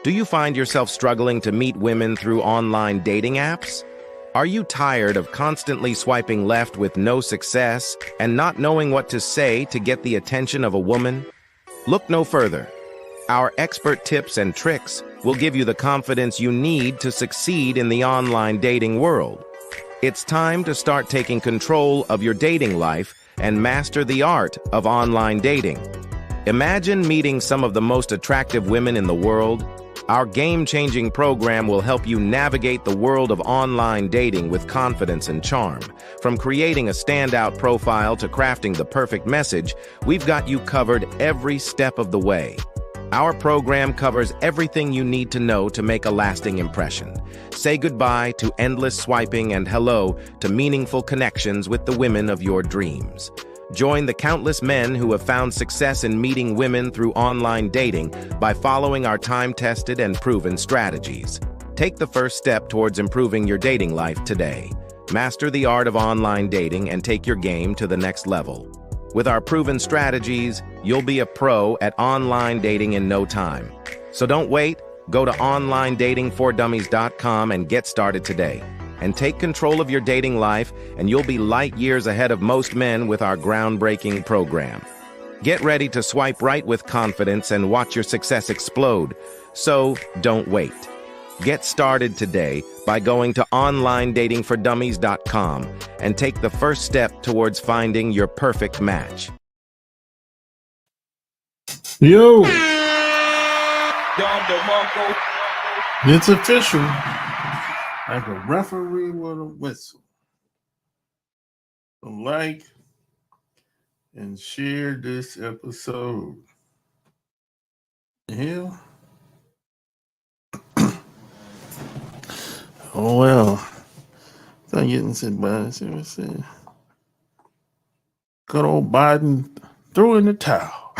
Do you find yourself struggling to meet women through online dating apps? Are you tired of constantly swiping left with no success and not knowing what to say to get the attention of a woman? Look no further. Our expert tips and tricks will give you the confidence you need to succeed in the online dating world. It's time to start taking control of your dating life and master the art of online dating. Imagine meeting some of the most attractive women in the world. Our game-changing program will help you navigate the world of online dating with confidence and charm. From creating a standout profile to crafting the perfect message, we've got you covered every step of the way. Our program covers everything you need to know to make a lasting impression. Say goodbye to endless swiping and hello to meaningful connections with the women of your dreams. Join the countless men who have found success in meeting women through online dating by following our time-tested and proven strategies. Take the first step towards improving your dating life today. Master the art of online dating and take your game to the next level. With our proven strategies, you'll be a pro at online dating in no time. So don't wait. Go to onlinedatingfordummies.com and get started today. And take control of your dating life, and you'll be light years ahead of most men with our groundbreaking program. Get ready to swipe right with confidence and watch your success explode. So don't wait. Get started today by going to onlinedatingfordummies.com and take the first step towards finding your perfect match. Yo, it's official. Like a referee with a whistle. So like and share this episode. Yeah. Oh well. I'm getting sit by. See what I said. Good old Biden threw in the towel.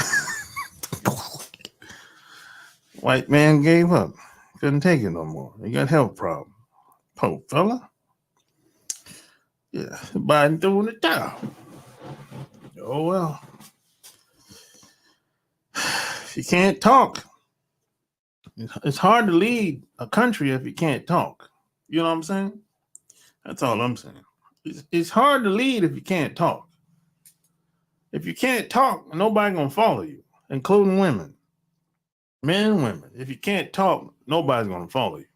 White man gave up. Couldn't take it no more. He got health problems. Poor fella. Yeah, Biden threw in the towel. Oh well. If you can't talk, it's hard to lead a country if you can't talk. You know what I'm saying? That's all I'm saying. It's hard to lead if you can't talk. If you can't talk, nobody gonna follow you, including women, men and women. If you can't talk, nobody's gonna follow you.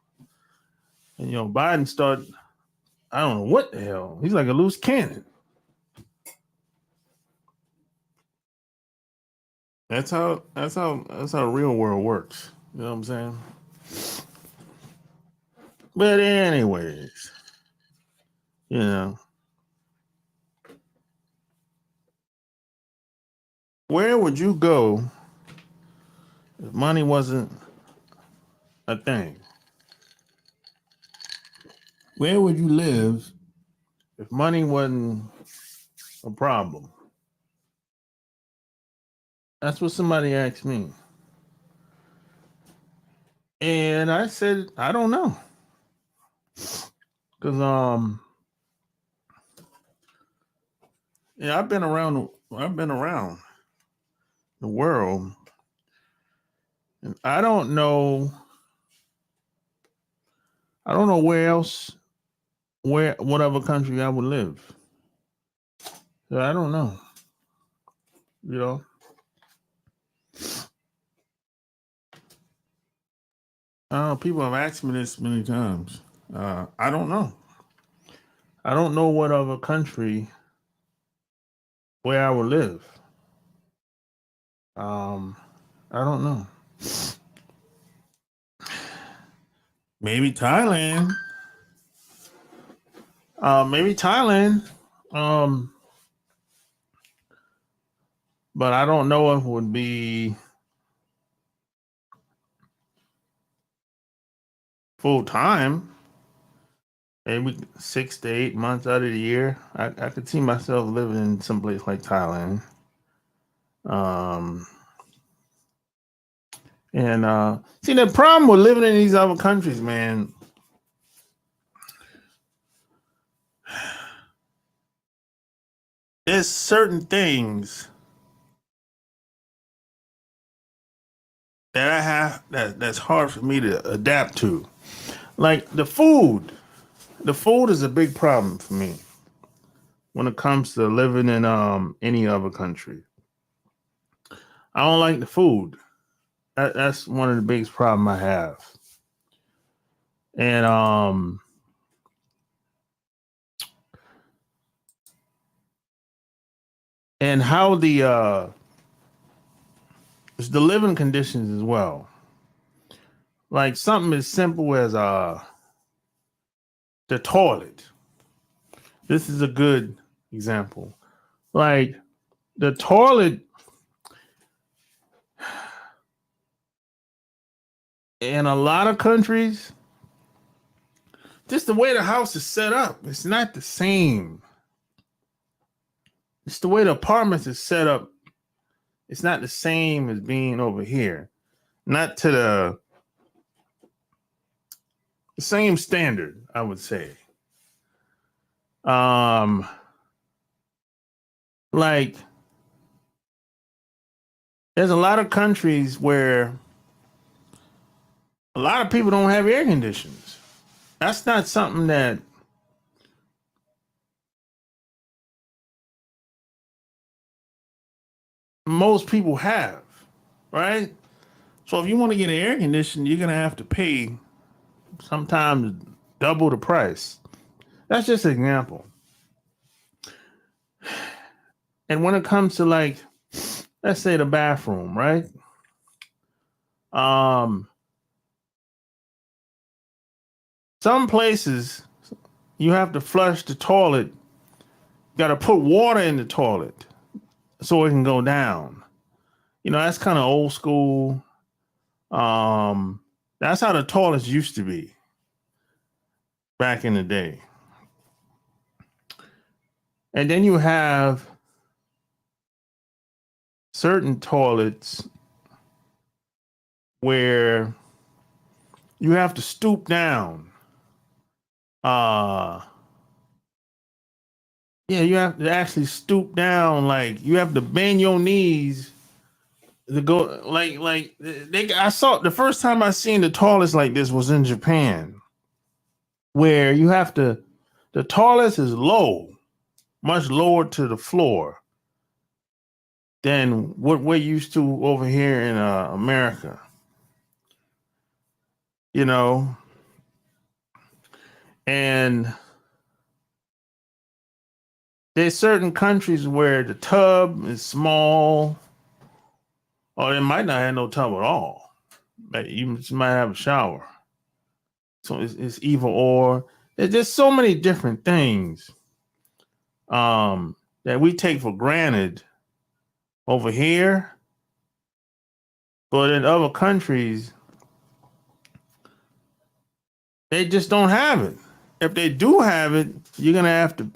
And Biden started. I don't know what the hell. He's like a loose cannon. That's how the real world works. You know what I'm saying? But anyways, where would you go if money wasn't a thing? Where would you live if money wasn't a problem? That's what somebody asked me. And I said, I don't know. Because I've been around the world, and I don't know what other country I would live. So I don't know. People have asked me this many times. I don't know. I don't know what other country where I would live. I don't know. Maybe Thailand. But I don't know if it would be full time. Maybe 6 to 8 months out of the year. I could see myself living in some place like Thailand. See, the problem with living in these other countries, man, there's certain things that I have that's hard for me to adapt to. Like the food. The food is a big problem for me when it comes to living in any other country. I don't like the food. That's one of the biggest problem I have. And how the living conditions as well. Like something as simple as the toilet. This is a good example. Like the toilet in a lot of countries, just the way the house is set up, it's not the same. It's the way the apartments is set up. It's not the same as being over here. Not to the same standard, I would say. Like there's a lot of countries where a lot of people don't have air conditioners. That's not something that most people have, right? So if you want to get an air conditioner, you're gonna have to pay sometimes double the price. That's just an example. And when it comes to like, let's say the bathroom, right? Some places you have to flush the toilet. You got to put water in the toilet so it can go down. You know, that's kind of old school. That's how the toilets used to be back in the day. And then you have certain toilets where you have to stoop down. Yeah, you have to actually stoop down. Like you have to bend your knees to go. Like they. I saw the first time I seen the toilets like this was in Japan, where you have to. The toilet is low, much lower to the floor than what we're used to over here in America. You know, and there's certain countries where the tub is small, or it might not have no tub at all. But you might have a shower. So it's either or. There's just so many different things that we take for granted over here, but in other countries, they just don't have it. If they do have it, you're gonna have to.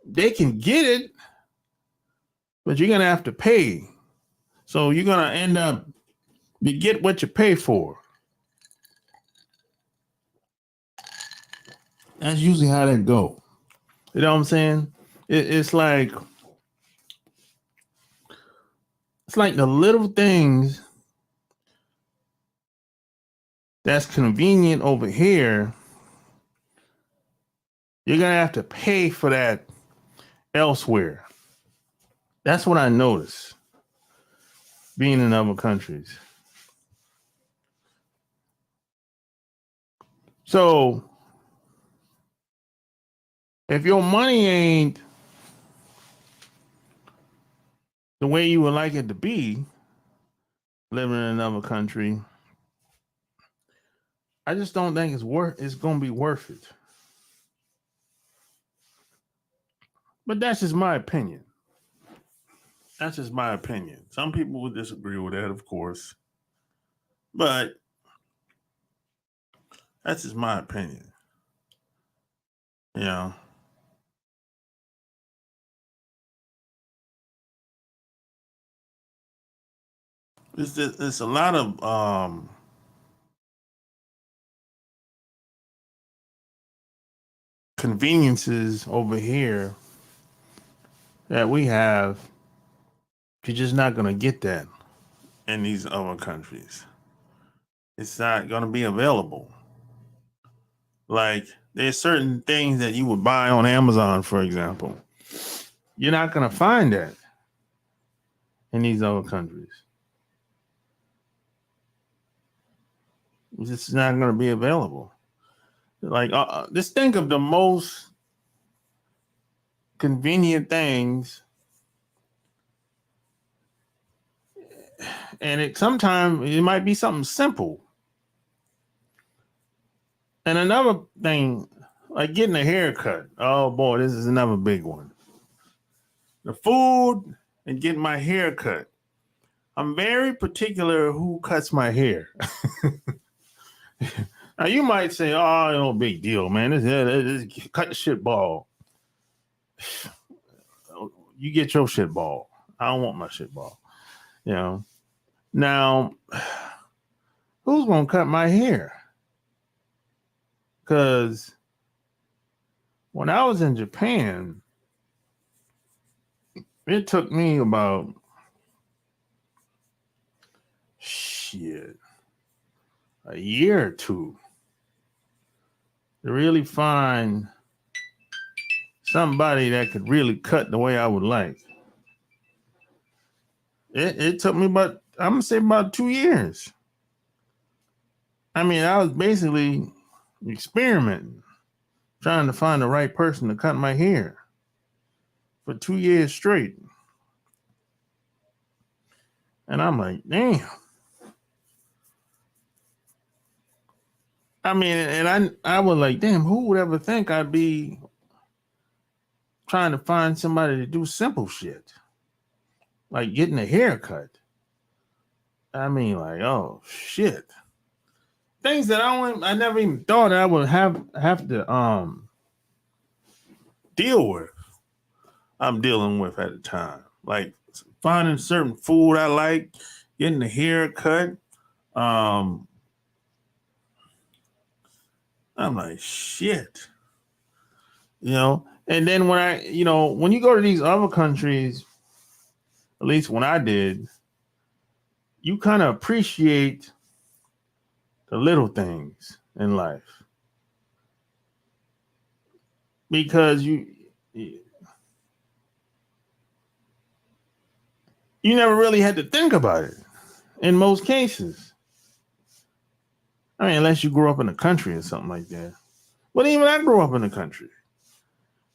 They can get it, but you're gonna have to pay. So you're gonna end up you get what you pay for. That's usually how that go. You know what I'm saying? It's like the little things that's convenient over here. You're gonna have to pay for that elsewhere. That's what I notice being in other countries. So if your money ain't the way you would like it to be, living in another country, I just don't think it's gonna be worth it. But that's just my opinion. That's just my opinion. Some people would disagree with that, of course. But that's just my opinion. You know. It's a lot of conveniences over here that we have. You're just not gonna get that in these other countries. It's not going to be available. Like there's certain things that you would buy on Amazon, for example. You're not going to find that in these other countries. It's just not going to be available. Like, just think of the most convenient things, and sometimes it might be something simple. And another thing, like getting a haircut. Oh boy, this is another big one. The food and getting my hair cut. I'm very particular who cuts my hair. Now you might say, "Oh, no big deal, man. This cut the shit ball." You get your shit ball. I don't want my shit ball. You know. Now, who's gonna cut my hair? Because when I was in Japan, it took me about a year or two to really find somebody that could really cut the way I would like. It took me I'm gonna say about 2 years. I mean, I was basically experimenting, trying to find the right person to cut my hair for 2 years straight. And I'm like, damn. I mean, and I was like, damn, who would ever think I'd be trying to find somebody to do simple shit? Like getting a haircut. I mean, like, oh shit. Things that I never even thought I would have to deal with. I'm dealing with at the time. Like finding certain food I like, getting a haircut. I'm like, shit. You know, and then when you go to these other countries, at least when I did, you kind of appreciate the little things in life. Because you never really had to think about it in most cases. I mean, unless you grew up in the country or something like that. But even I grew up in the country.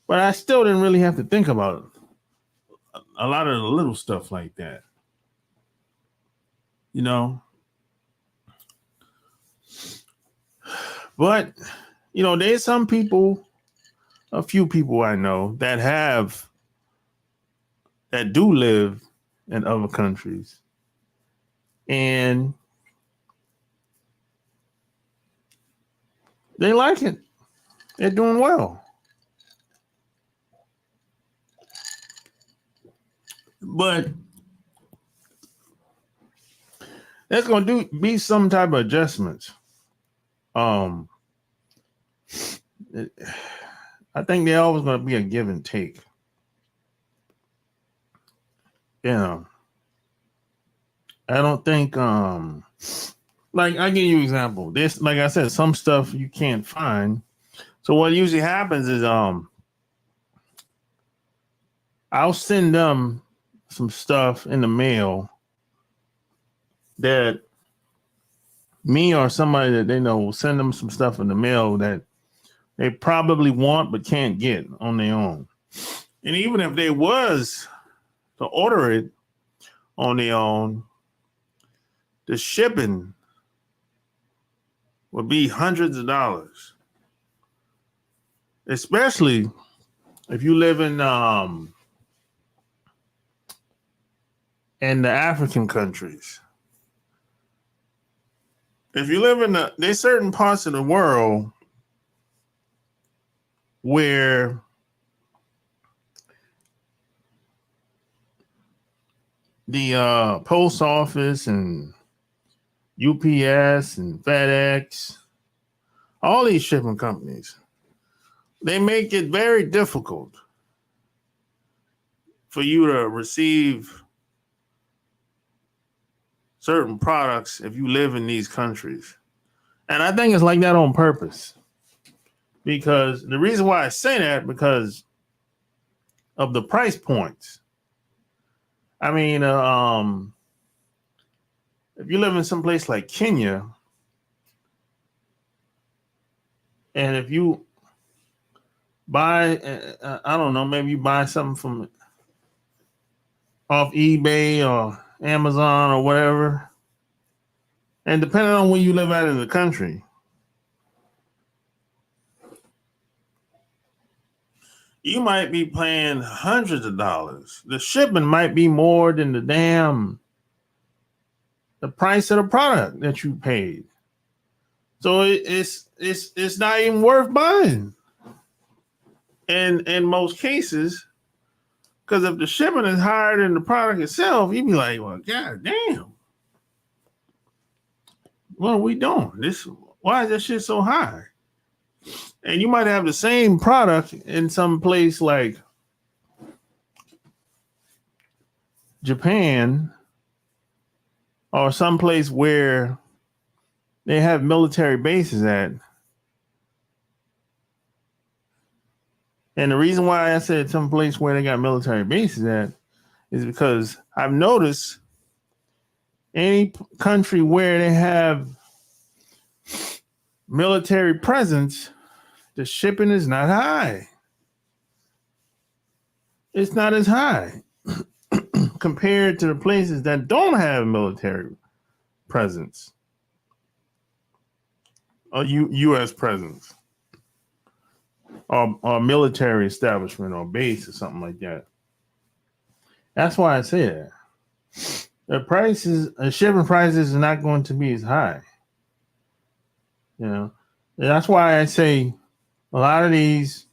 But I still didn't really have to think about a lot of the little stuff like that. You know? But, there's some people, a few people I know that do live in other countries. And they like it. They're doing well. But there's going to be some type of adjustments. I think there's always going to be a give and take. I don't think like I give you an example. This, like I said, some stuff you can't find. So what usually happens is I'll send them some stuff in the mail that me or somebody that they know will send them some stuff in the mail that they probably want but can't get on their own. And even if they was to order it on their own, the shipping would be hundreds of dollars. Especially if you live in the African countries. If you live there's certain parts of the world where the post office and UPS and FedEx, all these shipping companies, they make it very difficult for you to receive certain products if you live in these countries. And I think it's like that on purpose. Because the reason why I say that, because of the price points. I mean, if you live in some place like Kenya, and if you buy, I don't know, maybe you buy something from off eBay or Amazon or whatever, and depending on where you live at in the country, you might be paying hundreds of dollars. The shipping might be more than the price of the product that you paid. So it's not even worth buying. And in most cases, because if the shipping is higher than the product itself, you'd be like, well, god damn. What are we doing? Why is this shit so high? And you might have the same product in some place like Japan or someplace where they have military bases at. And the reason why I said someplace where they got military bases at is because I've noticed any country where they have military presence, the shipping is not high. It's not as high compared to the places that don't have military presence or U.S. presence or military establishment or base or something like that. That's why I say that. The shipping prices are not going to be as high. You know, that's why I say a lot of these,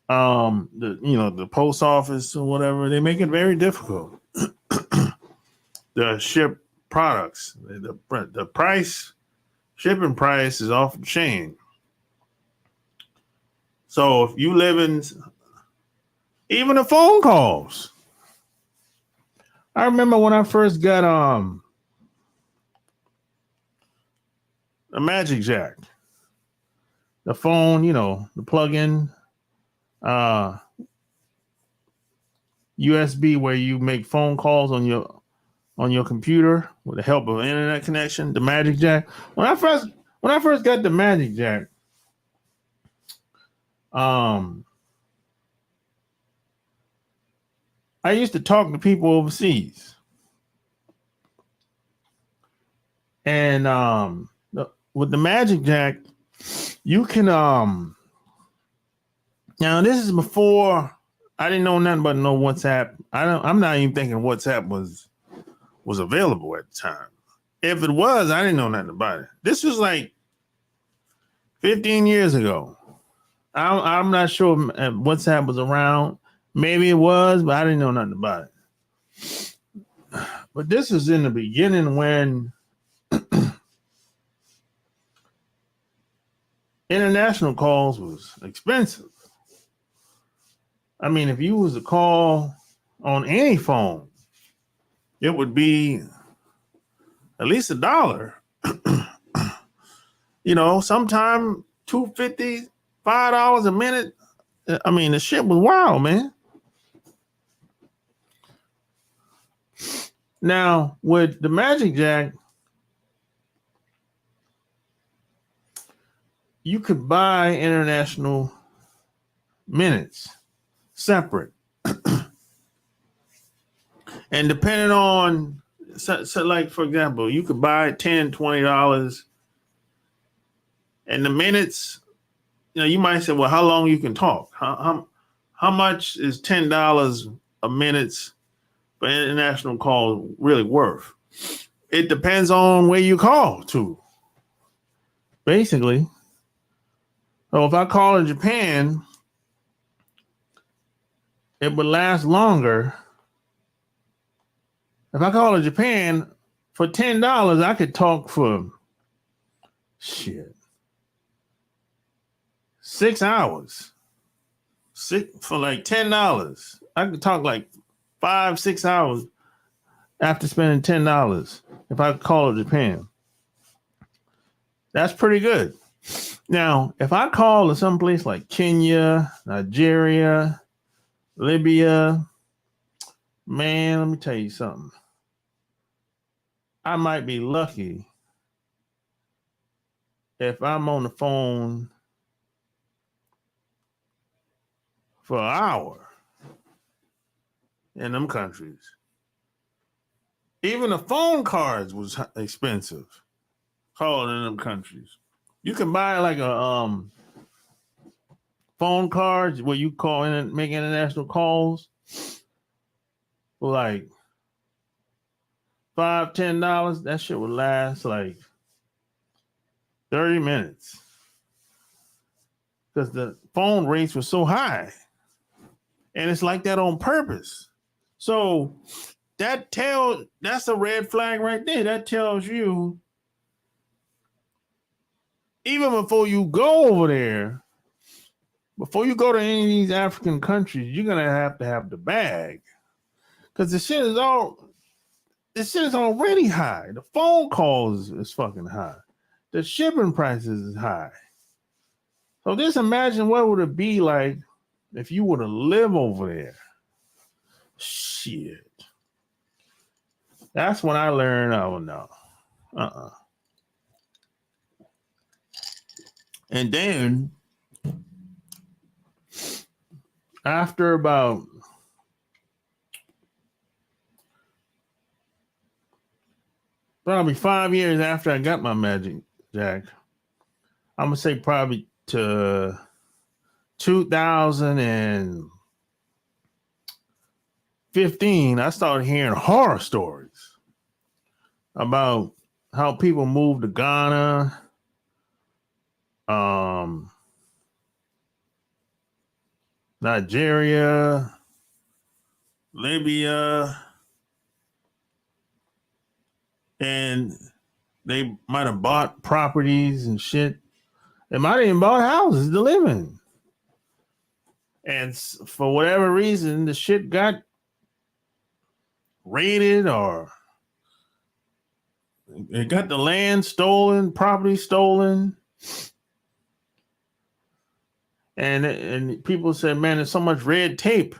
the post office or whatever, they make it very difficult to ship products. The shipping price is off the chain. So if you live in, even the phone calls. I remember when I first got a Magic Jack, the phone, the plug-in USB where you make phone calls on your computer with the help of an internet connection, the Magic Jack. When I first got the Magic Jack, I used to talk to people overseas. And with the Magic Jack, you can now this is before I didn't know nothing but no WhatsApp. I'm not even thinking WhatsApp was available at the time. If it was, I didn't know nothing about it. This was like 15 years ago. I'm not sure if WhatsApp was around. Maybe it was, but I didn't know nothing about it. But this was in the beginning when international calls was expensive. I mean, if you was to call on any phone, it would be at least $1. Sometime $2.50, $5 a minute. I mean, the shit was wild, man. Now, with the Magic Jack, you could buy international minutes separate. And depending on, so like, for example, you could buy $10, $20, and the minutes, you might say, well, how long you can talk? How much is $10 a minute for international call really worth? It depends on where you call to. Basically. So if I call in Japan, it would last longer. If I call in Japan for $10, I could talk for 6 hours. For like $10. I could talk like 5-6 hours. after spending $10 if I call to Japan. That's pretty good. Now, if I call to some place like Kenya, Nigeria, Libya, man, let me tell you something. I might be lucky if I'm on the phone for an hour in them countries. Even the phone cards was expensive calling in them countries. You can buy like a phone cards where you call in and make international calls for like $5-10. That shit would last like 30 minutes because the phone rates were so high, and it's like that on purpose. So that's a red flag right there. That tells you even before you go over there, before you go to any of these African countries, you're gonna have to have the bag because the shit is already high. The phone calls is fucking high. The shipping prices is high. So just imagine what would it be like if you were to live over there. Shit. That's when I learned, oh no. And then after about probably 5 years after I got my Magic Jack, I'm gonna say probably to 2015, I started hearing horror stories about how people moved to Ghana, Nigeria, Libya, and they might have bought properties and shit. They might have even bought houses to live in. And for whatever reason, the shit got raided or it got the land stolen, property stolen. And people said, man, there's so much red tape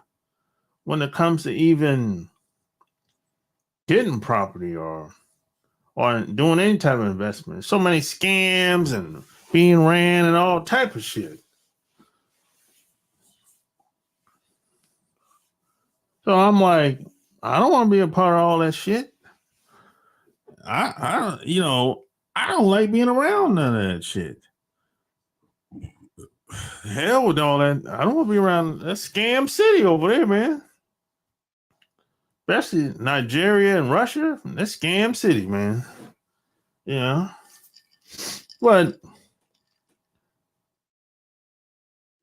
when it comes to even getting property or doing any type of investment. So many scams and being ran and all type of shit. So I'm like, I don't want to be a part of all that shit. I don't like being around none of that shit. Hell with all that. I don't want to be around that scam city over there, man. Especially Nigeria and Russia. That's scam city, man. Yeah. But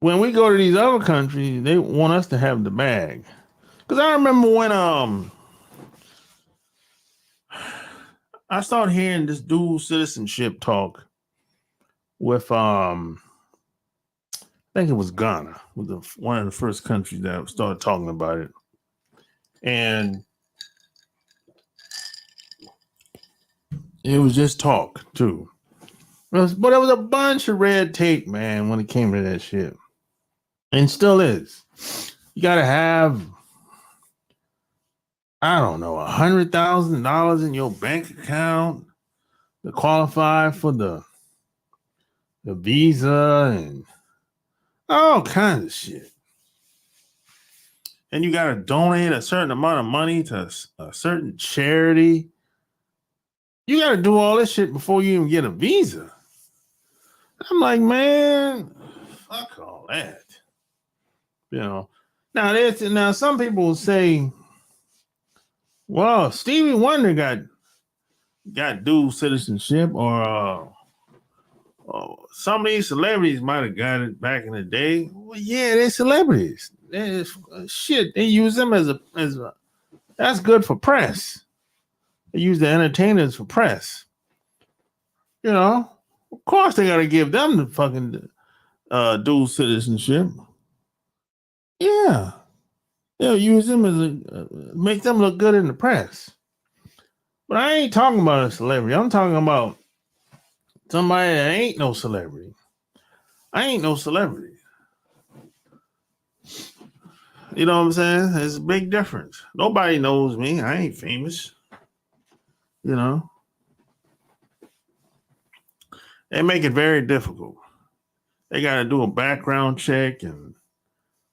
when we go to these other countries, they want us to have the bag. Because I remember when I started hearing this dual citizenship talk with I think it was Ghana, was one of the first countries that started talking about it. And it was just talk too. But it was a bunch of red tape, man, when it came to that shit. And still is. You gotta have, I don't know, $100,000 in your bank account to qualify for the visa and all kinds of shit. And you got to donate a certain amount of money to a certain charity. You got to do all this shit before you even get a visa. I'm like, man, fuck all that. You know. Now some people will say, well, Stevie Wonder got dual citizenship, or some of these celebrities might have got it back in the day. Well, yeah, they're celebrities. Shit, they use them as a that's good for press. They use the entertainers for press. You know, of course they got to give them the fucking dual citizenship. Yeah, they'll use them as make them look good in the press. But I ain't talking about a celebrity. I'm talking about somebody that ain't no celebrity. I ain't no celebrity. You know what I'm saying? There's a big difference. Nobody knows me. I ain't famous. You know, they make it very difficult. They got to do a background check, and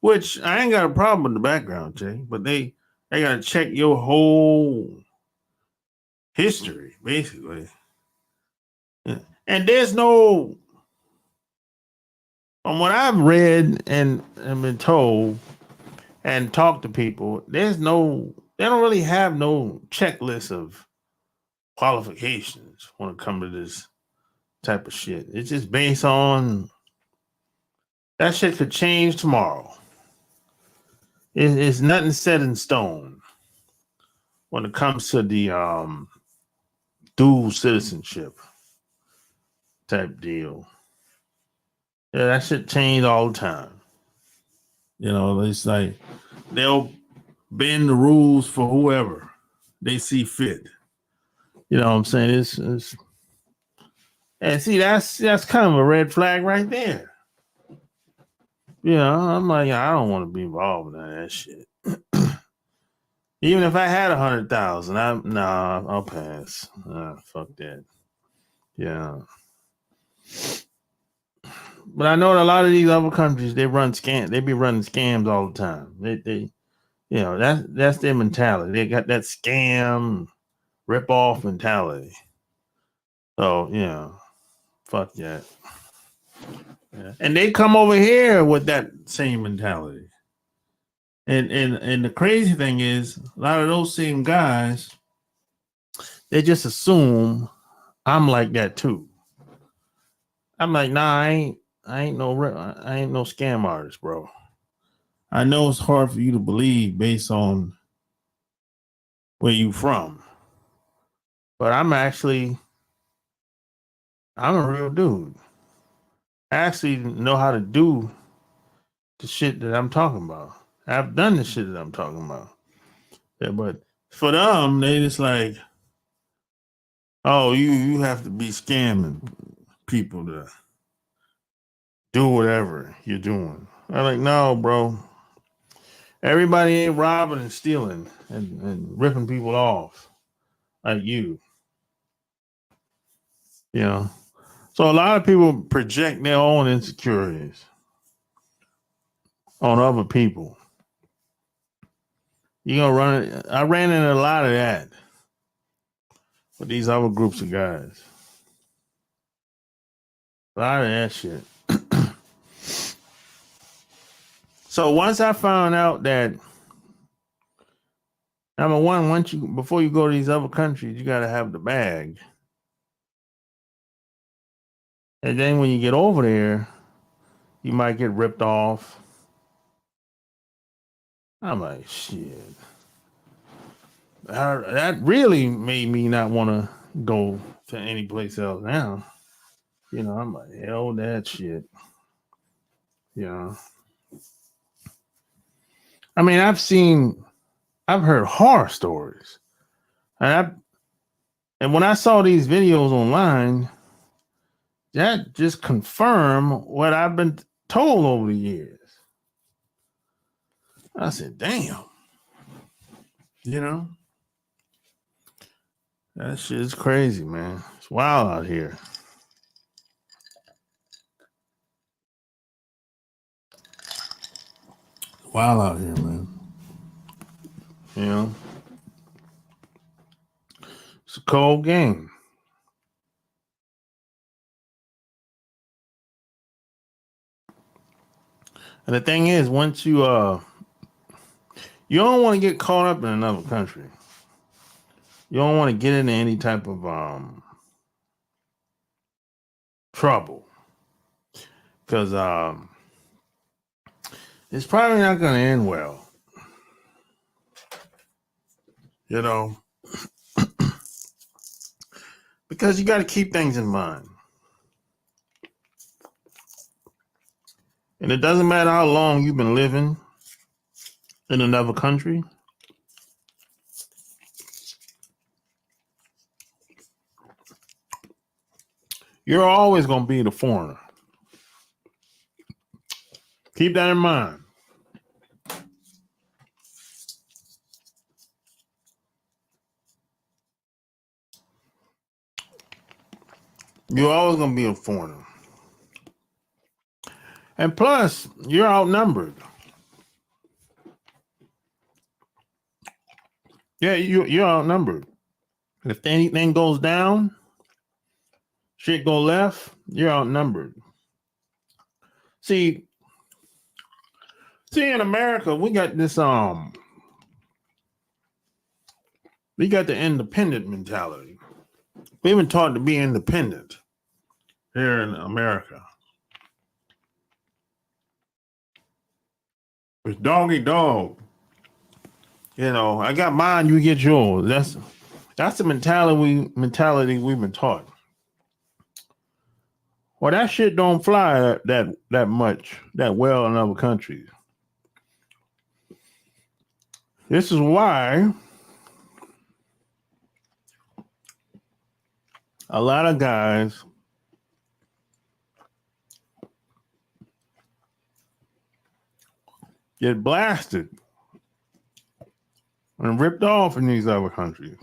which I ain't got a problem with the background check, but they got to check your whole history, basically. Yeah. And there's no, from what I've read and been told and talked to people, they don't really have no checklist of qualifications when it comes to this type of shit. It's just based on that shit could change tomorrow. It's nothing set in stone when it comes to the dual citizenship type deal. Yeah, that shit change all the time. You know, it's like they'll bend the rules for whoever they see fit. You know what I'm saying? It's and see that's kind of a red flag right there. You know, I'm like, I don't want to be involved in that shit. Even if I had 100,000, I'll pass. Fuck that. Yeah. But I know in a lot of these other countries they run scam. They be running scams all the time. They you know, that's their mentality. They got that scam rip off mentality. So yeah, fuck that. Yeah. And they come over here with that same mentality. And the crazy thing is, a lot of those same guys, they just assume I'm like that too. I'm like, nah, I ain't no scam artist, bro. I know it's hard for you to believe based on where you from, but I'm a real dude. I actually know how to do the shit that I'm talking about. I've done the shit that I'm talking about. Yeah, but for them, they just like, oh, you have to be scamming people to do whatever you're doing. I'm like, no, bro. Everybody ain't robbing and stealing and ripping people off like you. You know. So a lot of people project their own insecurities on other people. You gonna run it. I ran into a lot of that with these other groups of guys. A lot of that shit. So once I found out that number one, before you go to these other countries, you gotta have the bag. And then when you get over there, you might get ripped off. I'm like, shit. That really made me not want to go to any place else now. You know, I'm like, hell that shit. You know. I mean, I've heard horror stories. And when I saw these videos online, that just confirmed what I've been told over the years. I said, damn. You know? That shit is crazy, man. It's wild out here. Wild out here, man. You know? It's a cold game. And the thing is, once you don't want to get caught up in another country. You don't want to get into any type of trouble. Because it's probably not going to end well. You know? Because you got to keep things in mind. And it doesn't matter how long you've been living in another country. You're always going to be the foreigner. Keep that in mind. You're always going to be a foreigner. And plus, you're outnumbered. Yeah, you're outnumbered. If anything goes down, shit go left, you're outnumbered. See, in America, we got this we got the independent mentality. We've been taught to be independent here in America. It's dog eat dog. You know, I got mine, you get yours. That's the mentality we've been taught. Well, that shit don't fly that much, that well in other countries. This is why a lot of guys get blasted and ripped off in these other countries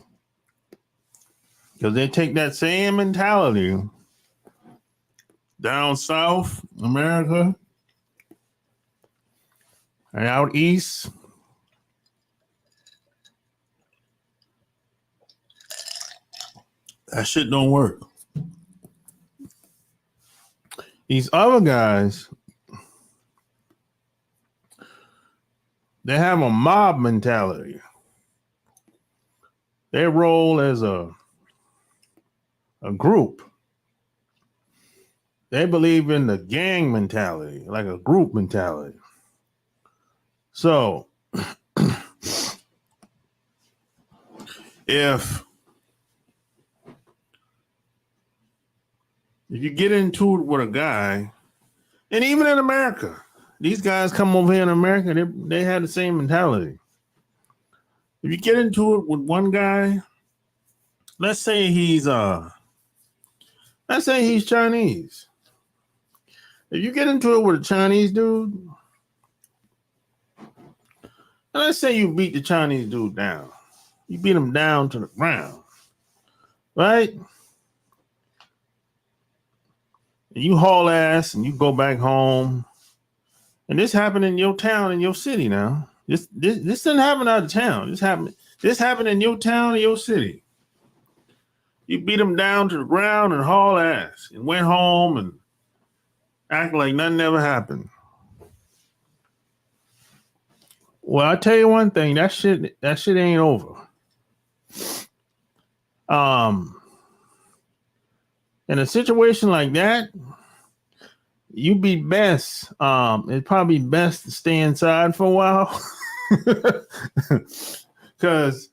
because they take that same mentality down south America and out east. That shit don't work. These other guys, they have a mob mentality. They roll as a group. They believe in the gang mentality, like a group mentality. So, if you get into it with a guy, and even in America, these guys come over here in America, they have the same mentality. If you get into it with one guy, let's say he's Chinese. If you get into it with a Chinese dude, and let's say you beat the Chinese dude down. You beat him down to the ground, right? And you haul ass and you go back home. And this happened in your town, in your city now. This didn't happen out of town. This happened in your town, in your city. You beat him down to the ground and haul ass and went home and act like nothing ever happened. Well, I tell you one thing, that shit ain't over. In a situation like that, you'd be best. It'd probably be best to stay inside for a while. Because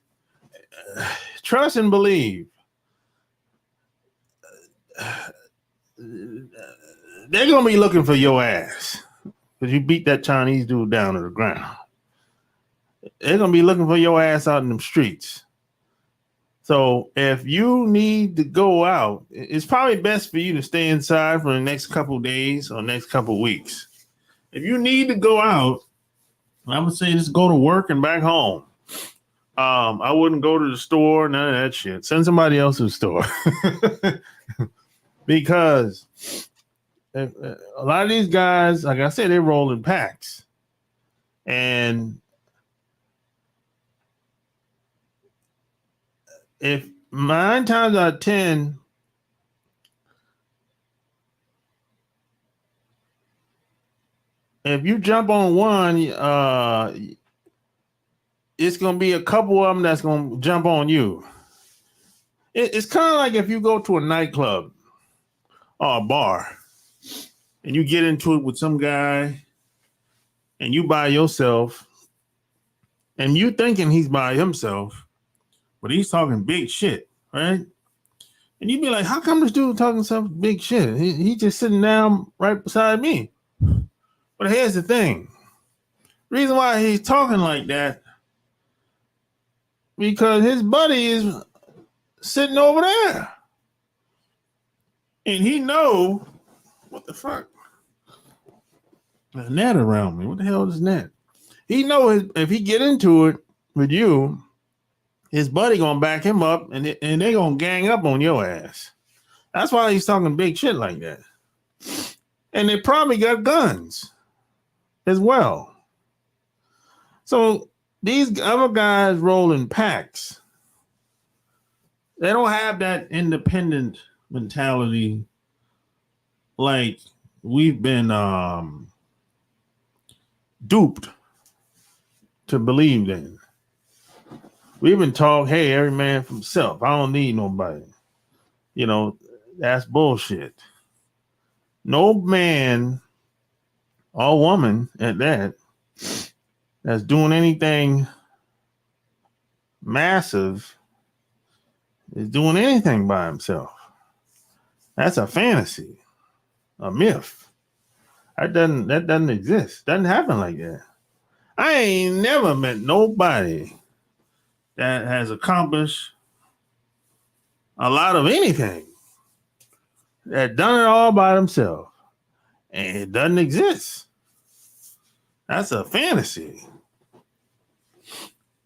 trust and believe, they're gonna be looking for your ass because you beat that Chinese dude down to the ground. They're gonna be looking for your ass out in them streets. So if you need to go out, it's probably best for you to stay inside for the next couple of days or next couple of weeks. If you need to go out, I would say just go to work and back home. I wouldn't go to the store, none of that shit. Send somebody else to the store. Because a lot of these guys, like I said, they roll in packs. And if 9 times out of 10, if you jump on one, it's going to be a couple of them that's going to jump on you. It's kind of like if you go to a nightclub or a bar and you get into it with some guy and you by yourself and you thinking he's by himself, but he's talking big shit, right? And you'd be like, how come this dude talking some big shit? He just sitting down right beside me. But here's the thing. Reason why he's talking like that, because his buddy is sitting over there. And he know what the fuck? A net around me. What the hell is net? He know if he get into it with you, his buddy gonna back him up, and they gonna gang up on your ass. That's why he's talking big shit like that. And they probably got guns as well. So these other guys roll in packs. They don't have that independent mentality like we've been duped to believe in. We've been taught, hey, every man for himself. I don't need nobody. You know, that's bullshit. No man or woman at that that's doing anything massive is doing anything by himself. That's a fantasy, a myth. That doesn't exist. Doesn't happen like that. I ain't never met nobody that has accomplished a lot of anything that done it all by themselves. And it doesn't exist. That's a fantasy.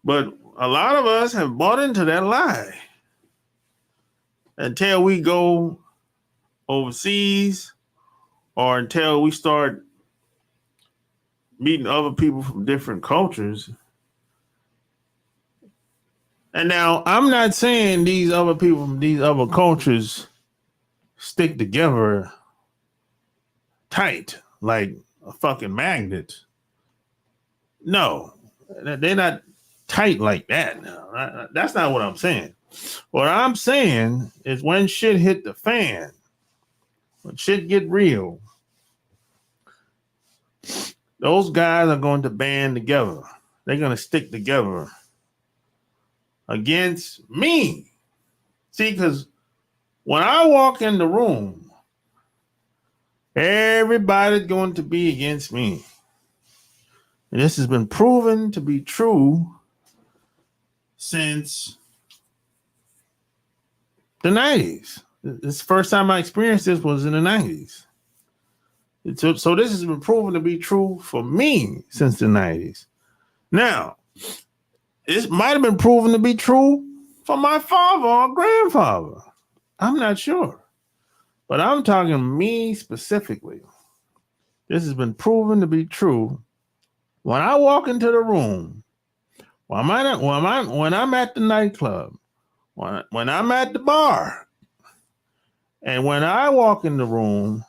But a lot of us have bought into that lie until we go overseas or until we start meeting other people from different cultures. And now I'm not saying these other people from these other cultures stick together tight like a fucking magnet. No, they're not tight like that. No, that's not what I'm saying. What I'm saying is when shit hit the fan, when shit get real, those guys are going to band together. They're going to stick together against me. See, because when I walk in the room, everybody's going to be against me. And this has been proven to be true since the 90s. This first time I experienced this was in the 90s. So this has been proven to be true for me since the 90s. Now, it might have been proven to be true for my father or grandfather. I'm not sure. But I'm talking me specifically. This has been proven to be true. When I walk into the room, when I'm at the nightclub, when I'm at the bar, and when I walk in the room,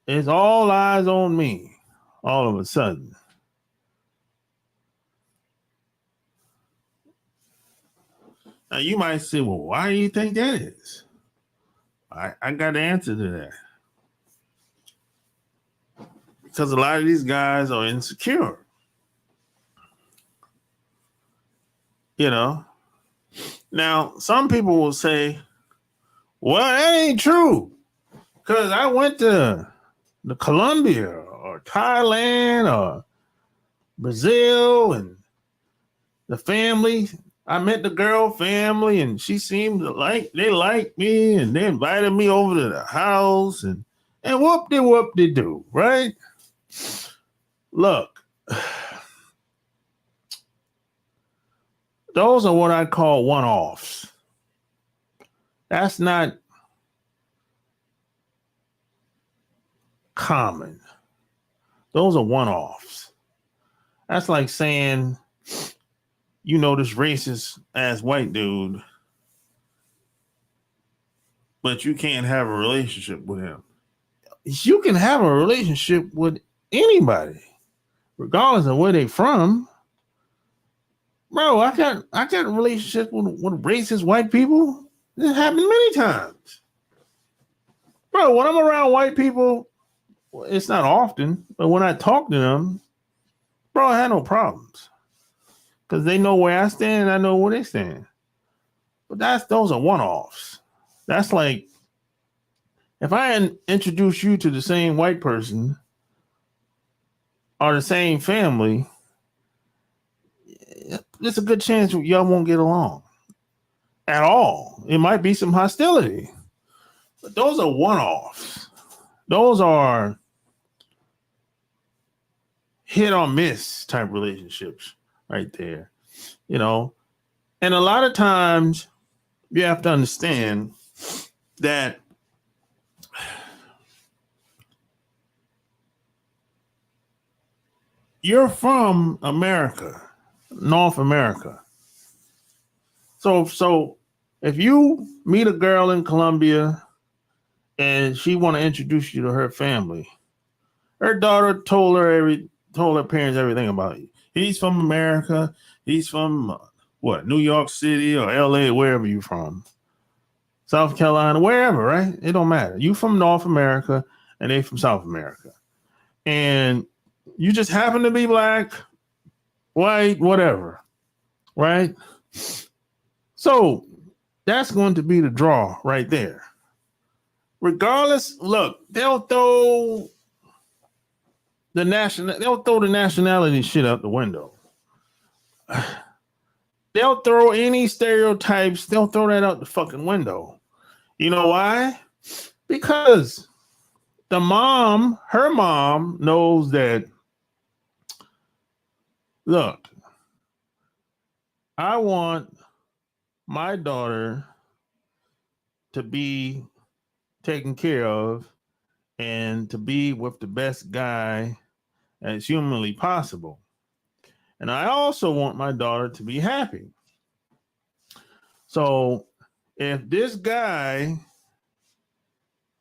it's all eyes on me all of a sudden. Now you might say, well, why do you think that is? I got the answer to that. Because a lot of these guys are insecure. You know? Now, some people will say, well, that ain't true. Because I went to the Colombia or Thailand or Brazil and the family. I met the girl family and she seemed to they liked me and they invited me over to the house and whoop-de-whoop-de-doo, right? Look, those are what I call one-offs. That's not common. Those are one-offs. That's like saying, you know, this racist ass white dude, but you can't have a relationship with him. You can have a relationship with anybody, regardless of where they from. Bro, I got relationships with racist white people. This happened many times. Bro, when I'm around white people, it's not often, but when I talk to them, bro, I have no problems. Because they know where I stand and I know where they stand. But those are one-offs. That's like, if I introduce you to the same white person or the same family, there's a good chance y'all won't get along. at all. It might be some hostility, but those are one-offs. Those are hit or miss type relationships right there, you know. And a lot of times you have to understand that you're from America, North America. So if you meet a girl in Colombia and she want to introduce you to her family, her daughter told her parents everything about you. He's from America. He's from New York City or LA, wherever you're from. South Carolina, wherever, right? It don't matter. You from North America and they from South America. And you just happen to be black, white, whatever, right? So that's going to be the draw right there. Regardless, look, they'll throw the nationality shit out the window. They'll throw any stereotypes, they'll throw that out the fucking window. You know why? Because her mom knows that, look, I want my daughter to be taken care of and to be with the best guy as humanly possible. And I also want my daughter to be happy. So if this guy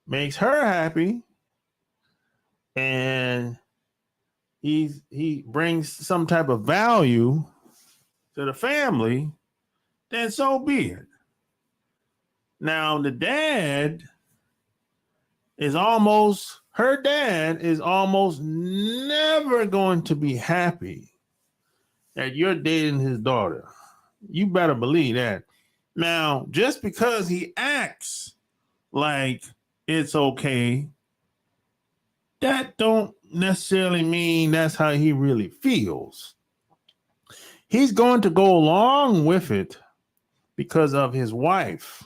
makes her happy and he brings some type of value to the family, then so be it. Now her dad is almost never going to be happy that you're dating his daughter. You better believe that. Now, just because he acts like it's okay, that don't necessarily mean that's how he really feels. He's going to go along with it because of his wife.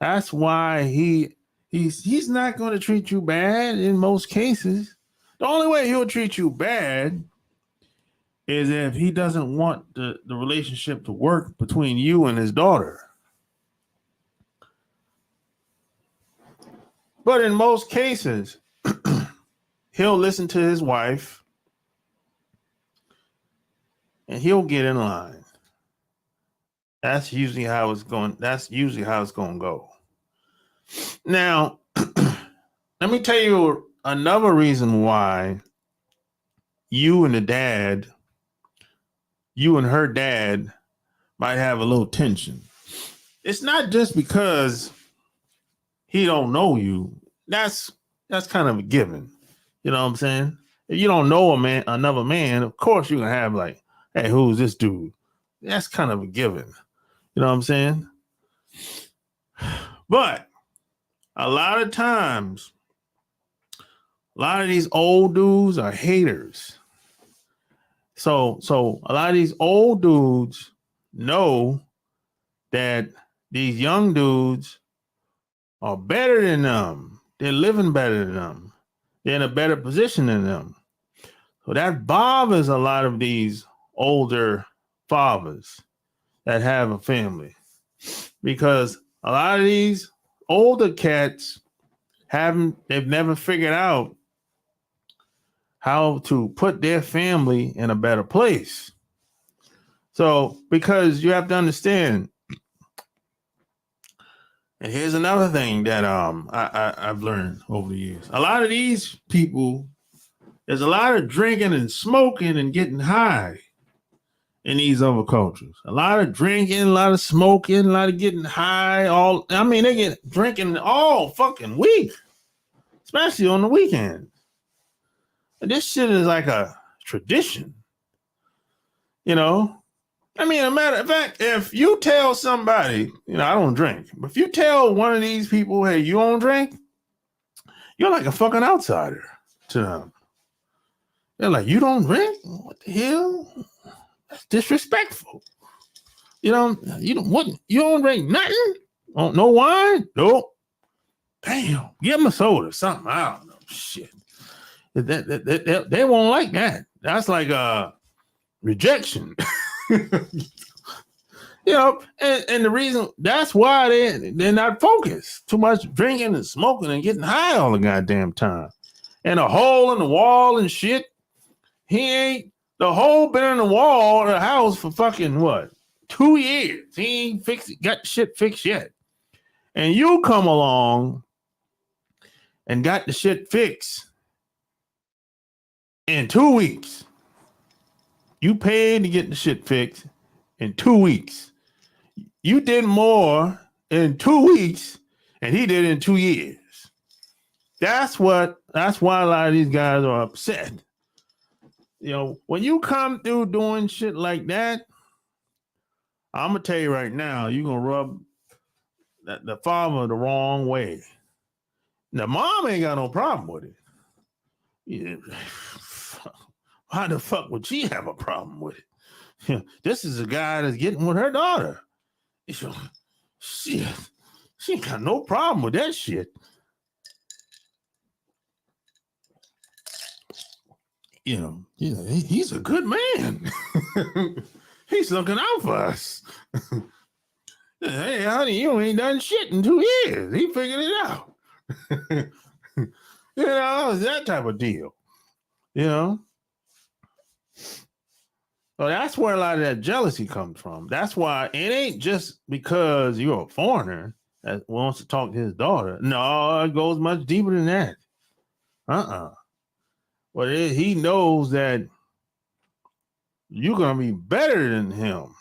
That's why he's not going to treat you bad in most cases. The only way he'll treat you bad is if he doesn't want the relationship to work between you and his daughter. But in most cases, he'll listen to his wife and he'll get in line. That's usually how it's going to go. Now, let me tell you another reason why you and her dad might have a little tension. It's not just because he don't know you. That's kind of a given. You know what I'm saying? If you don't know another man, of course you're gonna have like, hey, who's this dude? That's kind of a given. You know what I'm saying? But a lot of times, a lot of these old dudes are haters. So a lot of these old dudes know that these young dudes are better than them. They're living better than them. They're in a better position than them. So that bothers a lot of these older fathers that have a family, because a lot of these older cats they've never figured out how to put their family in a better place. So, because you have to understand, and here's another thing that I've learned over the years. A lot of these people, there's a lot of drinking and smoking and getting high in these other cultures. A lot of drinking, a lot of smoking, a lot of getting high. They get drinking all fucking week, especially on the weekends. And this shit is like a tradition, you know? I mean, a matter of fact, if you tell somebody, I don't drink, but if you tell one of these people, hey, you don't drink, you're like a fucking outsider to them. They're like, you don't drink? What the hell? That's disrespectful. You don't what? You don't drink nothing? Oh, no wine? Nope. Damn. Give them a soda, something. I don't know. Shit. They won't like that. That's like rejection. And the reason that's why they're not focused. Too much drinking and smoking and getting high all the goddamn time. And a hole in the wall and shit. The hole been in the wall of the house for fucking what? 2 years. He ain't got the shit fixed yet. And you come along and got the shit fixed in 2 weeks. You paid to get the shit fixed in 2 weeks. You did more in 2 weeks than he did in 2 years. That's why a lot of these guys are upset. When you come through doing shit like that, I'm gonna tell you right now, you're gonna rub the father the wrong way. The mom ain't got no problem with it. Yeah. Why the fuck would she have a problem with it? This is a guy that's getting with her daughter. She ain't got no problem with that shit. He's a good man. He's looking out for us. Hey, honey, you ain't done shit in 2 years. He figured it out. It's that type of deal. So that's where a lot of that jealousy comes from. That's why it ain't just because you're a foreigner that wants to talk to his daughter. No, it goes much deeper than that. Well, he knows that you're going to be better than him.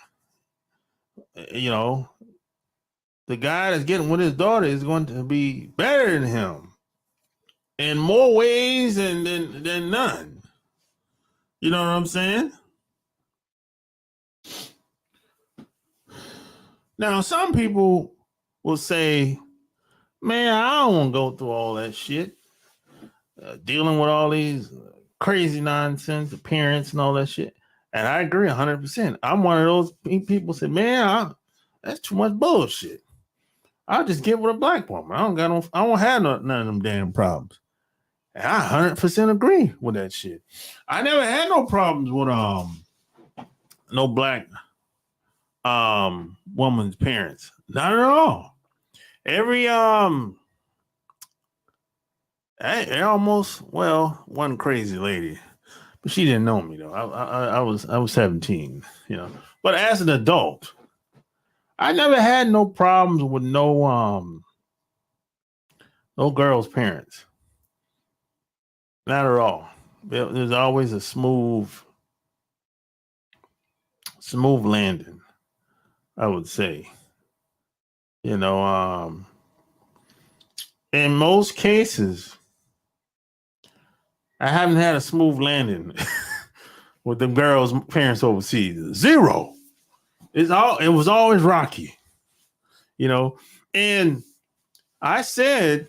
The guy that's getting with his daughter is going to be better than him in more ways than none. You know what I'm saying? Now, some people will say, man, I don't want to go through all that shit. Dealing with all these crazy nonsense, appearance and all that shit. And I agree 100%. I'm one of those people who say, man, that's too much bullshit. I'll just get with a black woman. I don't have none of them damn problems. And I 100% agree with that shit. I never had no problems with no black woman's parents. Not at all. Every one crazy lady, but she didn't know me though. I was 17, But as an adult, I never had no problems with no girl's parents. Not at all. There's always a smooth landing, I would say. In most cases, I haven't had a smooth landing with the girls' parents overseas. Zero. It was always rocky, And I said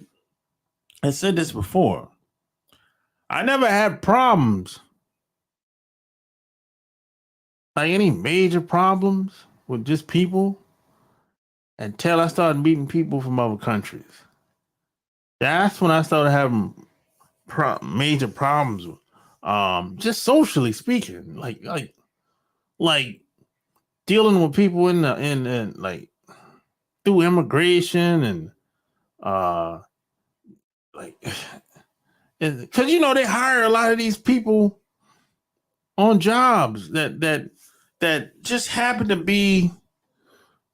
this before. I never had problems, like any major problems with just people, until I started meeting people from other countries. That's when I started having major problems, just socially speaking, like dealing with people in like through immigration and because they hire a lot of these people on jobs that just happen to be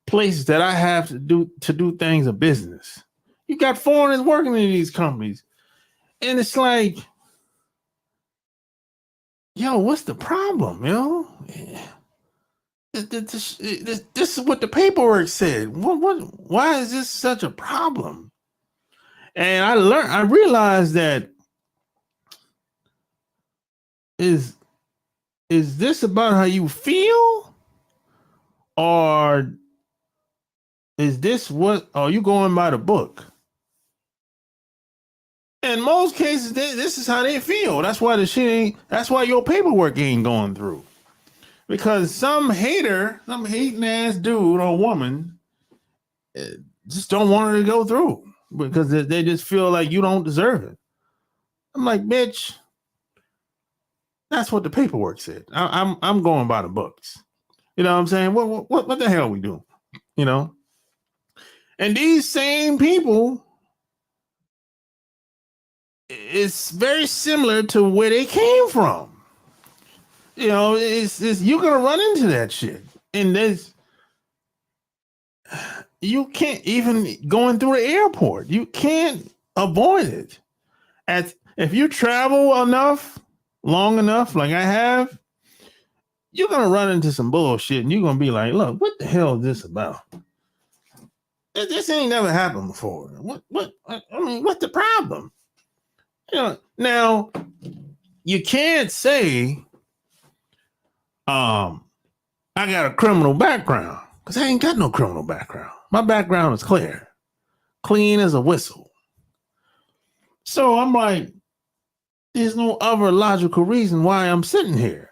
places that I have to do things of business. You got foreigners working in these companies, and it's like, yo, what's the problem, yo? This is what the paperwork said. Why is this such a problem? And I realized that is this about how you feel, or is this what are you going by the book? In most cases, this is how they feel. That's why that's why your paperwork ain't going through. because some hating ass dude or woman just don't want her to go through because they just feel like you don't deserve it. I'm like, bitch, that's what the paperwork said. I'm going by the books. You know what I'm saying? What the hell are we doing? You know? And these same people, it's very similar to where they came from. You know, it's you're gonna run into that shit. And you can't even going through the airport. You can't avoid it. If you travel long enough, like I have, you're gonna run into some bullshit, and you're gonna be like, "Look, what the hell is this about? This ain't never happened before. What? I mean, what's the problem?" You know. Now, you can't say, "I got a criminal background," because I ain't got no criminal background. My background is clean as a whistle. So I'm like, there's no other logical reason why I'm sitting here.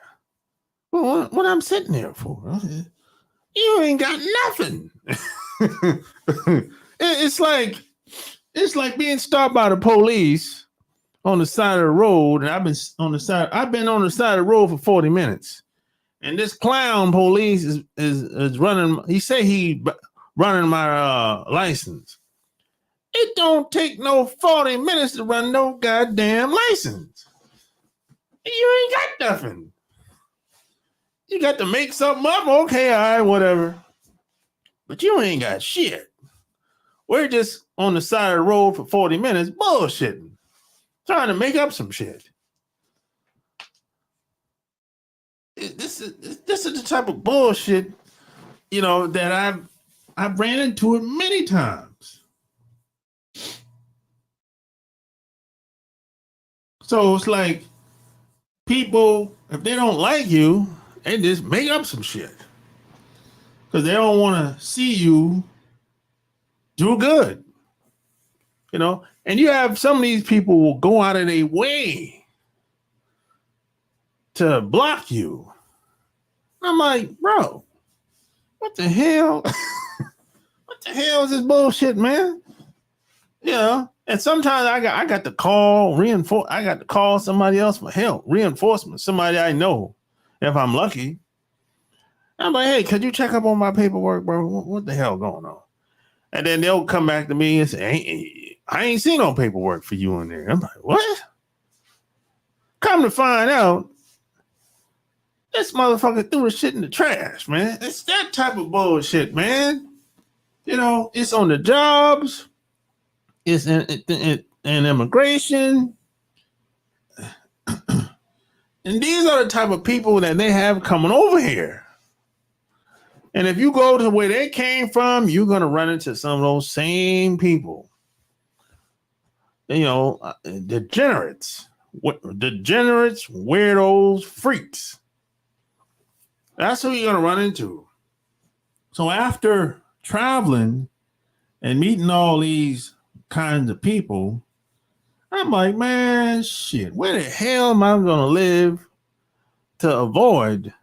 Well, what I'm sitting here for? You ain't got nothing. It's like being stopped by the police on the side of the road, and I've been on the side of the road for 40 minutes. And this clown police is running. He say he running my license. It don't take no 40 minutes to run no goddamn license. You ain't got nothing. You got to make something up. Okay, all right, whatever. But you ain't got shit. We're just on the side of the road for 40 minutes bullshitting, trying to make up some shit. This is the type of bullshit, you know, that I've ran into it many times. So it's like people, if they don't like you, they just make up some shit because they don't want to see you do good, you know. And you have some of these people will go out of their way to block you. I'm like, bro, what the hell? What the hell is this bullshit, man? You know. And sometimes I got to call I got to call somebody else for help, reinforcement, somebody I know, if I'm lucky. I'm like, hey, could you check up on my paperwork, bro? What the hell going on? And then they'll come back to me and say, I ain't seen no paperwork for you in there. I'm like, what? Come to find out, this motherfucker threw the shit in the trash, man. It's that type of bullshit, man. You know, it's on the jobs. It's in immigration. And these are the type of people that they have coming over here. And if you go to where they came from, you're going to run into some of those same people. You know, degenerates, weirdos, freaks. That's who you're going to run into. So after traveling and meeting all these kinds of people, I'm like, man, shit, where the hell am I going to live to avoid,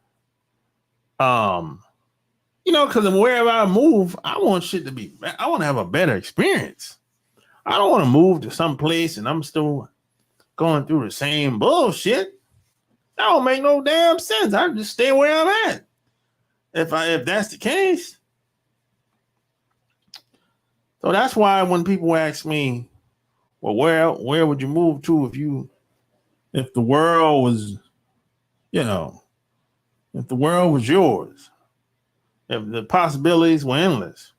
you know, because wherever I move, I want shit to be, I want to have a better experience. I don't want to move to some place and I'm still going through the same bullshit. That don't make no damn sense. I just stay where I'm at. If that's the case. So that's why when people ask me, well, where would you move to if the world was, you know, if the world was yours, if the possibilities were endless?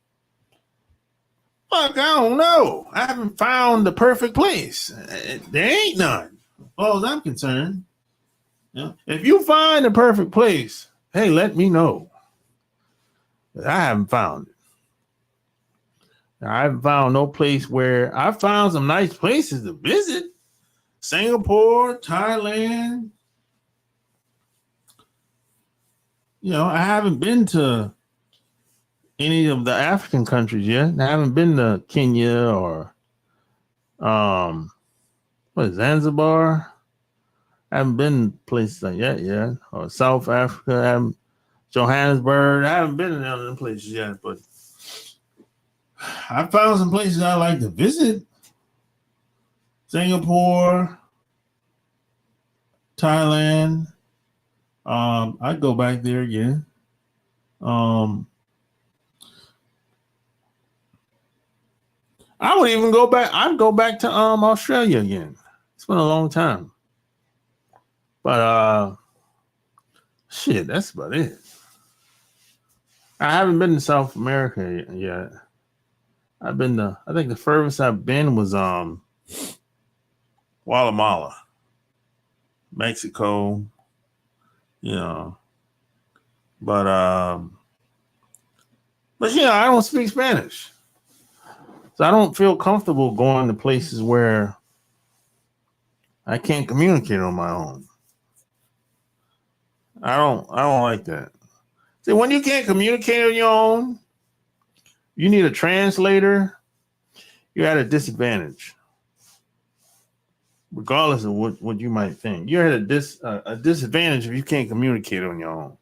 Fuck, I don't know. I haven't found the perfect place. There ain't none, as far as I'm concerned. Yeah. If you find the perfect place, hey, let me know. I haven't found it. I haven't found no place where I found some nice places to visit. Singapore, Thailand. You know, I haven't been to any of the African countries yet. I haven't been to Kenya or Zanzibar. I haven't been places like that yet. Or South Africa. Johannesburg. I haven't been in none of them places yet, but I found some places I like to visit. Singapore, Thailand. I'd go back there again. I would even go back. I'd go back to Australia again. It's been a long time. But shit, that's about it. I haven't been to South America yet. I think the furthest I've been was Guatemala, Mexico, you know. But I don't speak Spanish. So I don't feel comfortable going to places where I can't communicate on my own. I don't like that. See, when you can't communicate on your own, you need a translator, you're at a disadvantage. Regardless of what you might think. You're at a disadvantage if you can't communicate on your own.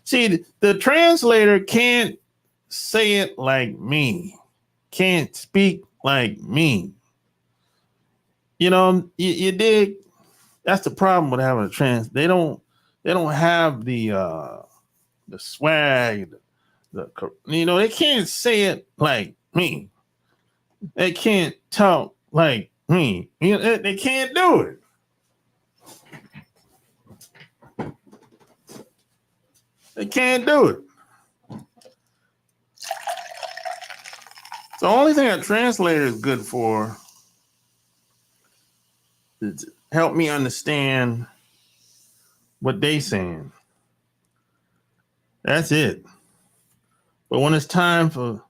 See, the translator can't say it like me. Can't speak like me. You dig? That's the problem with having a they don't have the swag, they can't say it like me. They can't talk like me. They can't do it. They can't do it. The only thing a translator is good for is to help me understand what they saying. That's it. But when it's time for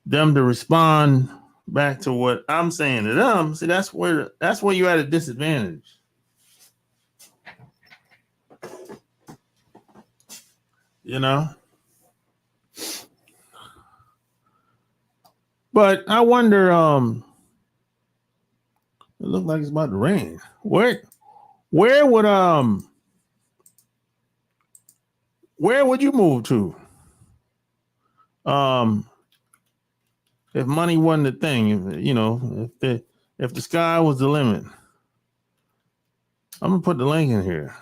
them to respond back to what I'm saying to them, see, that's where you're at a disadvantage. But I wonder, it looks like it's about to rain. Where would you move to? If money wasn't a thing, if the sky was the limit. I'm gonna put the link in here.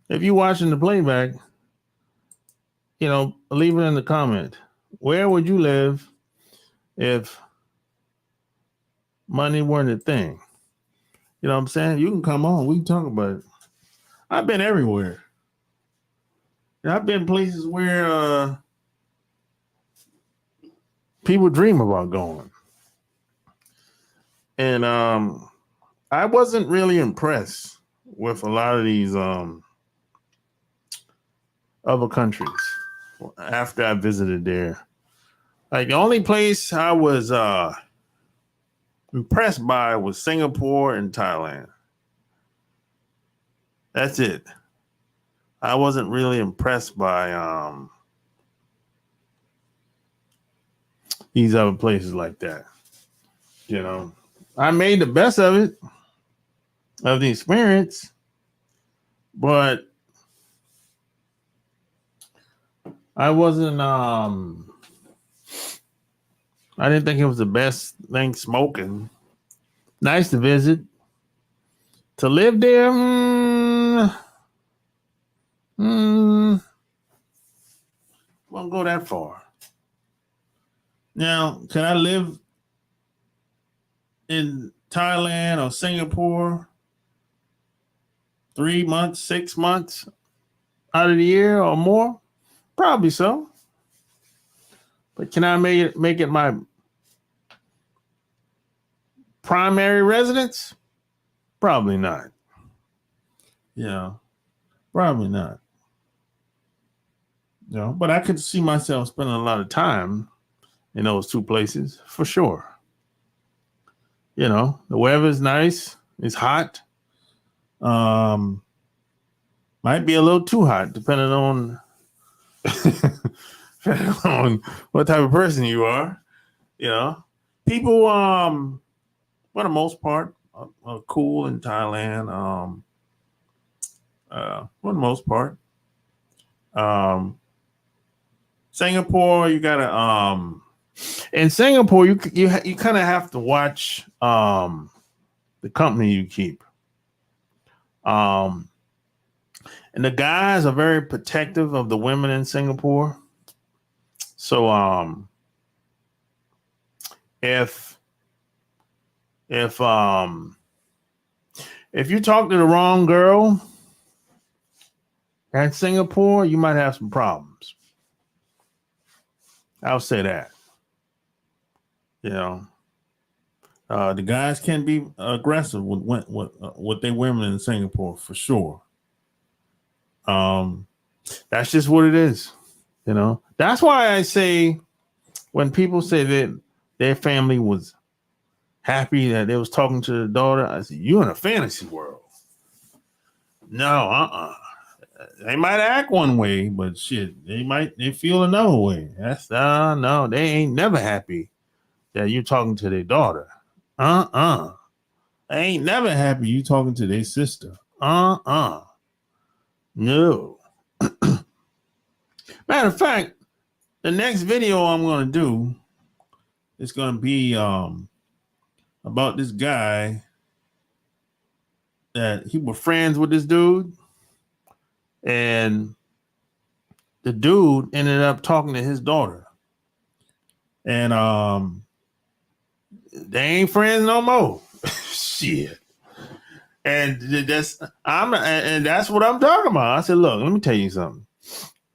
If you're watching the playback, leave it in the comment. Where would you live if money weren't a thing? You know what I'm saying? You can come on. We can talk about it. I've been everywhere. I've been places where people dream about going. And I wasn't really impressed with a lot of these other countries after I visited there. Like the only place I was impressed by was Singapore and Thailand. That's it. I wasn't really impressed by these other places like that. I made the best of it, of the experience, but I wasn't, I didn't think it was the best thing smoking. Nice to visit. To live there, won't go that far. Now, can I live in Thailand or Singapore 3 months, 6 months out of the year or more? Probably so. But can I make it my primary residence? Probably not. Probably not. But I could see myself spending a lot of time in those two places for sure. The weather's nice. It's hot. Might be a little too hot, depending on what type of person you are. People, for the most part, are cool in Thailand. for the most part. Singapore, you gotta in Singapore, you kind of have to watch the company you keep. And the guys are very protective of the women in Singapore. So if you talk to the wrong girl in Singapore, you might have some problems. I'll say that. You know, the guys can be aggressive with their women in Singapore for sure. That's just what it is. You know, that's why I say when people say that their family was happy that they was talking to the daughter, I said, you're in a fantasy world. No, they might act one way, but shit, they feel another way. That's no, they ain't never happy that you're talking to their daughter. They ain't never happy you talking to their sister. No. Matter of fact, the next video I'm gonna do is gonna be about this guy that he was friends with this dude, and the dude ended up talking to his daughter, and they ain't friends no more. Shit. And that's what I'm talking about. I said, look, let me tell you something.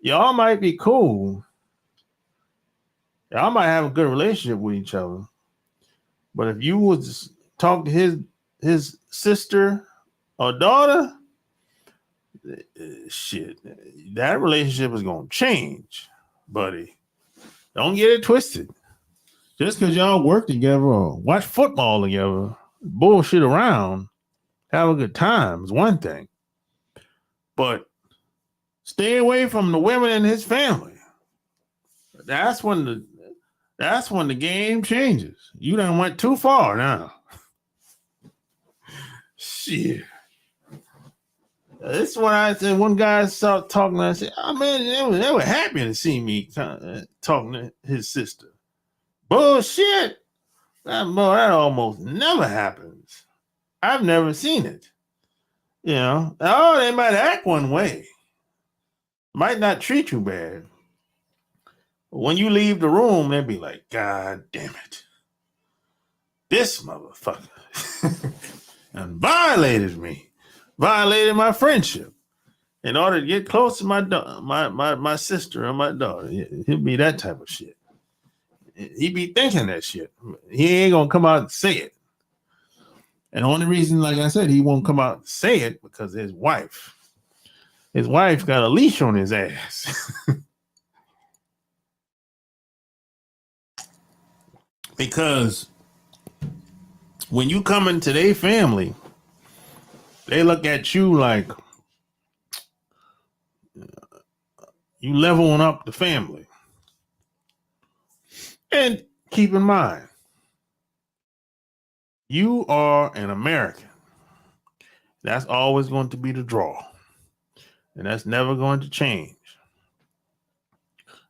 Y'all might be cool. Y'all might have a good relationship with each other. But if you was talk to his sister or daughter, shit, that relationship is gonna change, buddy. Don't get it twisted. Just because y'all work together or watch football together, bullshit around, have a good time is one thing. But stay away from the women in his family. That's when the game changes. You done went too far now. Shit. This is when I said one guy started talking. I said, "Oh man, they were happy to see me talking to his sister." Bullshit. That almost never happens. I've never seen it. You know, they might act one way, might not treat you bad. But when you leave the room, they'd be like, "God damn it, this motherfucker and violated my friendship in order to get close to my sister or my daughter." He'll be that type of shit. He be thinking that shit. He ain't gonna come out and say it. And the only reason, like I said, he won't come out and say it because his wife got a leash on his ass. Because when you come into their family, they look at you like you leveling up the family. And keep in mind, you are an American. That's always going to be the draw. And that's never going to change.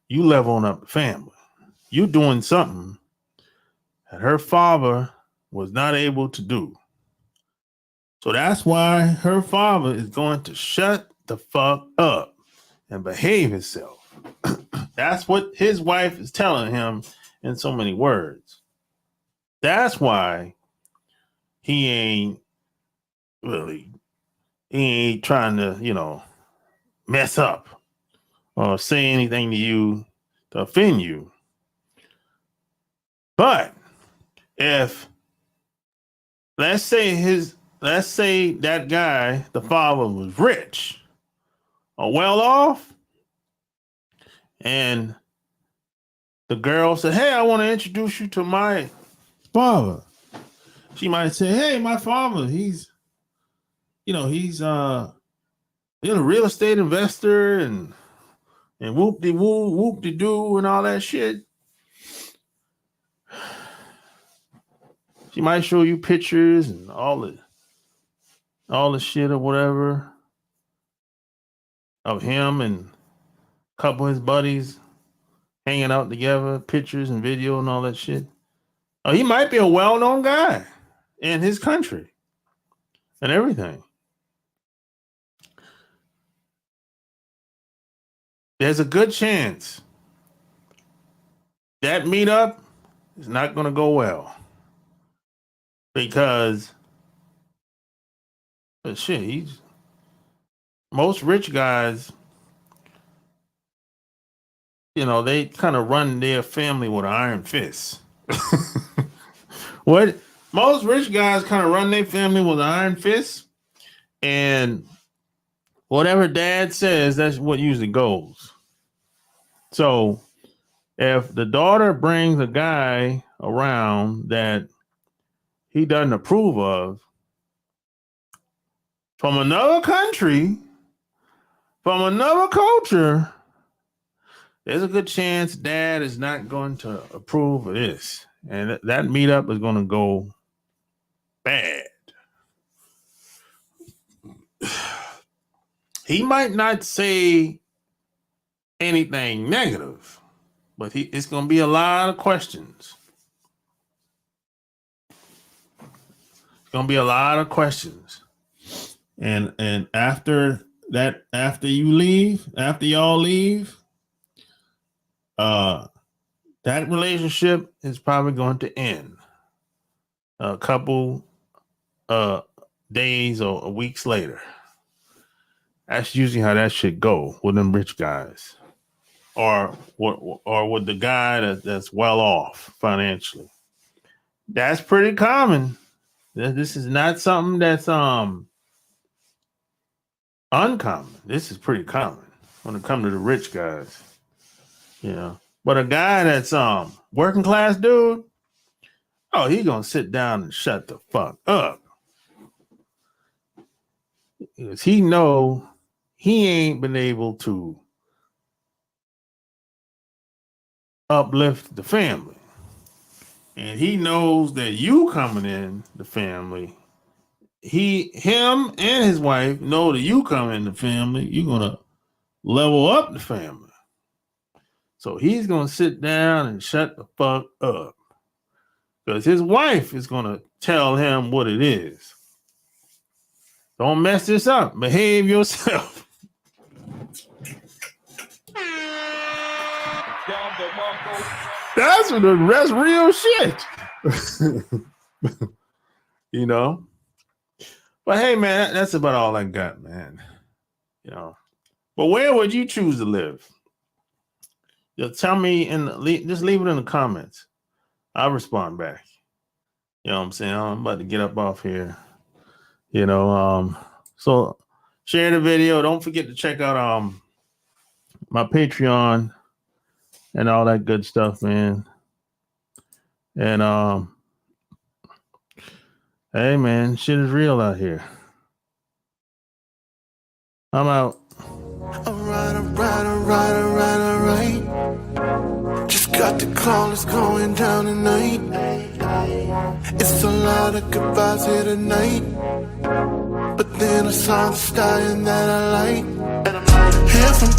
You leveling up the family. You doing something that her father was not able to do. So that's why her father is going to shut the fuck up and behave himself. That's what his wife is telling him in so many words. That's why he ain't trying to, mess up or say anything to you to offend you. But if let's say that guy, the father, was rich or well off, and the girl said, "Hey, I want to introduce you to my father." She might say, "Hey, my father, he's a real estate investor and whoop-de-woo, and all that shit." She might show you pictures and all the shit or whatever. of him and a couple of his buddies hanging out together, pictures and video and all that shit. Oh, he might be a well-known guy in his country and everything. There's a good chance that meetup is not going to go well because most rich guys, they kind of run their family with an iron fist. What most rich guys kind of run their family with an iron fist, and whatever dad says, that's what usually goes. So if the daughter brings a guy around that he doesn't approve of from another country, from another culture, there's a good chance dad is not going to approve of this. And that meetup is going to go bad. He might not say anything negative, but it's going to be a lot of questions. It's going to be a lot of questions. And after y'all leave, that relationship is probably going to end a couple days or weeks later. That's usually how that shit go with them rich guys, or with the guy that's well off financially. That's pretty common. This is not something that's uncommon. This is pretty common when it comes to the rich guys. But a guy that's working class dude, oh, he gonna sit down and shut the fuck up. Because he know he ain't been able to uplift the family. And he knows that you coming in the family, him and his wife know that you come in the family, you're gonna level up the family. So he's going to sit down and shut the fuck up because his wife is going to tell him what it is. Don't mess this up. Behave yourself. That's real shit. But hey, man, that's about all I got, man. But where would you choose to live? Tell me just leave it in the comments. I'll respond back. You know what I'm saying? I'm about to get up off here. So share the video. Don't forget to check out my Patreon and all that good stuff, man. And hey man, shit is real out here. I'm out. Alright. Just got the call, it's going down tonight. It's a lot of goodbyes here tonight. But then I saw the stallion that I like. Here from